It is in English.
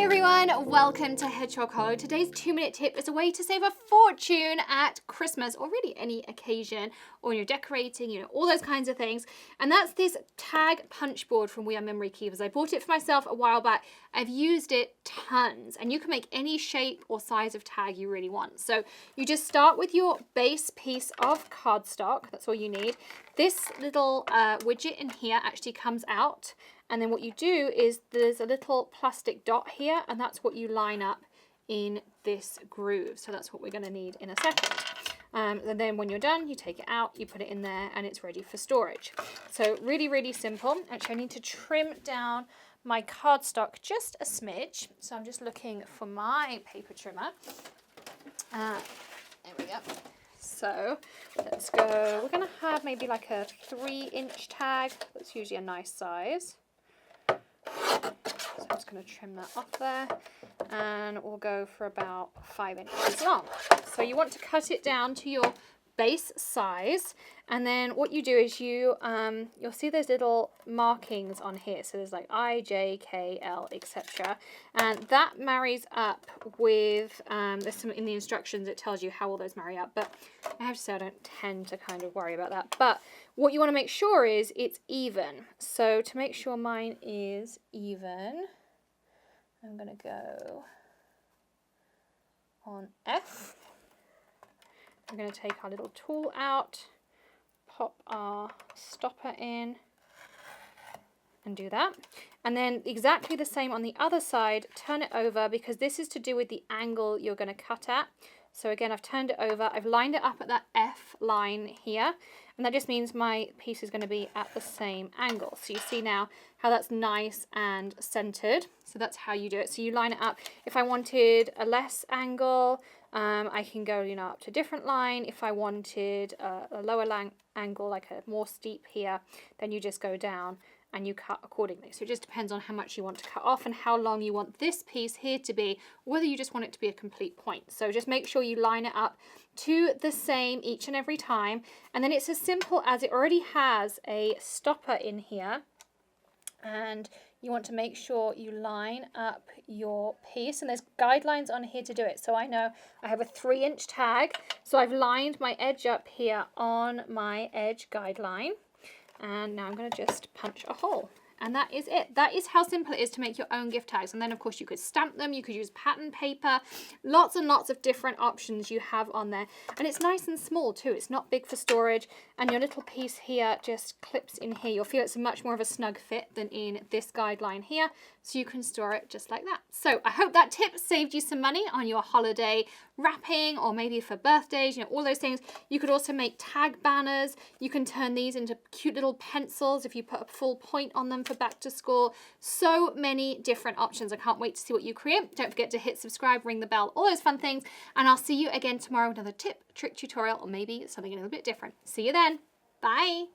Hi everyone, welcome to Hedgehog Hollow. Today's 2-minute tip is a way to save a fortune at Christmas or really any occasion, or when you're decorating, all those kinds of things. And that's this tag punch board from We Are Memory Keepers. I bought it for myself a while back. I've used it tons, and you can make any shape or size of tag you really want. So you just start with your base piece of cardstock. That's all you need. This little widget in here actually comes out. And then what you do is there's a little plastic dot here, and that's what you line up in this groove. So that's what we're going to need in a second. And then when you're done, you take it out, you put it in there, and it's ready for storage. So really, really simple. Actually, I need to trim down my cardstock just a smidge. So I'm just looking for my paper trimmer. There we go. So let's go. We're going to have maybe like a 3-inch tag. That's usually a nice size. So I'm just going to trim that off there, and we'll go for about 5 inches long. So you want to cut it down to your base size, and then what you do is you'll see those little markings on here. So there's like I, J, K, L, etc. And that marries up with, there's some in the instructions it tells you how all those marry up, but I have to say I don't tend to kind of worry about that. But what you want to make sure is it's even. So to make sure mine is even, I'm going to go on F. We're going to take our little tool out, pop our stopper in, and do that. And then exactly the same on the other side, turn it over, because this is to do with the angle you're going to cut at. So again, I've turned it over, I've lined it up at that F line here, and that just means my piece is going to be at the same angle. So you see now how that's nice and centered. So that's how you do it. So you line it up. If I wanted a less angle, I can go, up to a different line. If I wanted a lower angle, like a more steep here, then you just go down and you cut accordingly. So it just depends on how much you want to cut off and how long you want this piece here to be, whether you just want it to be a complete point. So just make sure you line it up to the same each and every time. And then it's as simple as it already has a stopper in here. And you want to make sure you line up your piece, and there's guidelines on here to do it. So I know I have a 3-inch tag, so I've lined my edge up here on my edge guideline, and now I'm going to just punch a hole. And that is it. That is how simple it is to make your own gift tags. And then, of course, you could stamp them. You could use pattern paper. Lots and lots of different options you have on there. And it's nice and small, too. It's not big for storage. And your little piece here just clips in here. You'll feel it's much more of a snug fit than in this guideline here. So you can store it just like that. So I hope that tip saved you some money on your holiday wrapping, or maybe for birthdays, all those things. You could also make tag banners. You can turn these into cute little pencils if you put a full point on them for back to school. So many different options. I can't wait to see what you create. Don't forget to hit subscribe, ring the bell, all those fun things. And I'll see you again tomorrow with another tip, trick tutorial, or maybe something a little bit different. See you then. Bye.